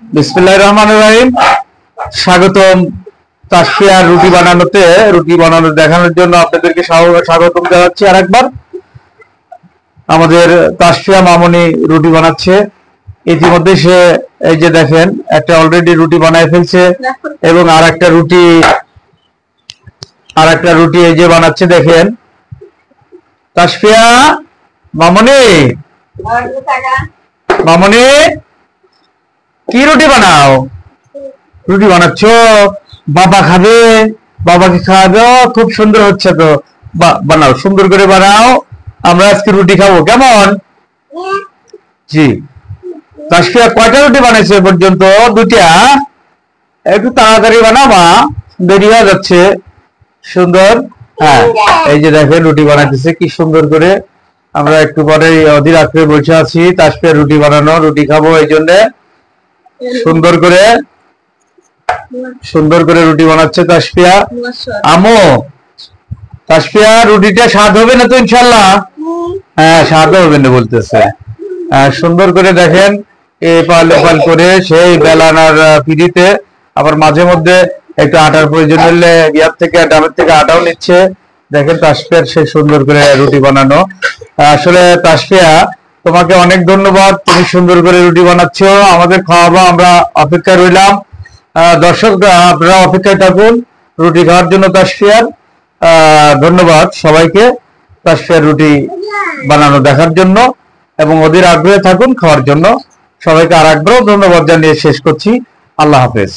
বিসমিল্লাহির রহমানির রহিম। স্বাগতম তাসফিয়া রুটি বানানোতে। রুটি বানানো দেখানোর জন্য আপনাদেরকে স্বাগতম জানাচ্ছি আরেকবার। আমাদের তাসফিয়া মামনি রুটি বানাচ্ছে। ইতিমধ্যে সে এই যে দেখেন একটা অলরেডি রুটি বানায় ফেলছে এবং আরেকটা রুটি এই যে বানাচ্ছে দেখেন। তাসফিয়া মামনি, মামনি কি রুটি বানাও? রুটি বানাচ্ছ? বাবা খাবে? বাবাকে খাওয়াবে? খুব সুন্দর হচ্ছে তো, বানাও, সুন্দর করে বানাও। আমরা আজকে রুটি খাবো, কেমন? জি। তাসফিয়া কয়টা রুটি বানাইছে পর্যন্ত? দুইটা। একটু তাড়াতাড়ি বানাও মা, দেরি হয়ে যাচ্ছে। সুন্দর। হ্যাঁ, এই যে দেখেন রুটি বানাইতেছে কি সুন্দর করে। আমরা একটু পরে অধীর আগ্রহে বসে আছি তাসফিয়া রুটি বানানো, রুটি খাবো। এই জন্য সুন্দর করে রুটি বানাচ্ছে তাসফিয়া। আমো, তাসফিয়া রুটিটা স্বাদ হবে না তো ইনশাল্লাহ? হ্যাঁ, স্বাদ হবে না বলতেছে। সুন্দর করে দেখেন এপাল ওপাল করে সেই বেলানার পিড়িতে আবার মাঝে মধ্যে একটু আটার প্রয়োজন হলে ডাবের থেকে আটাও নিচ্ছে। দেখেন তাসফিয়ার সেই সুন্দর করে রুটি বানানো। আসলে তাসফিয়া, তোমাকে অনেক ধন্যবাদ। তুমি সুন্দর করে রুটি বানাচ্ছ, আমাদের খাওয়াবো, আমরা অপেক্ষায় রইলাম। দর্শকরা আপনারা অপেক্ষায় থাকুন রুটি খাওয়ার জন্য তাসফিয়ার। ধন্যবাদ সবাইকে তাসফিয়ার রুটি বানানো দেখার জন্য এবং অধীর আগ্রহে থাকুন খাওয়ার জন্য। সবাইকে আর একবার ধন্যবাদ জানিয়ে শেষ করছি। আল্লাহ হাফেজ।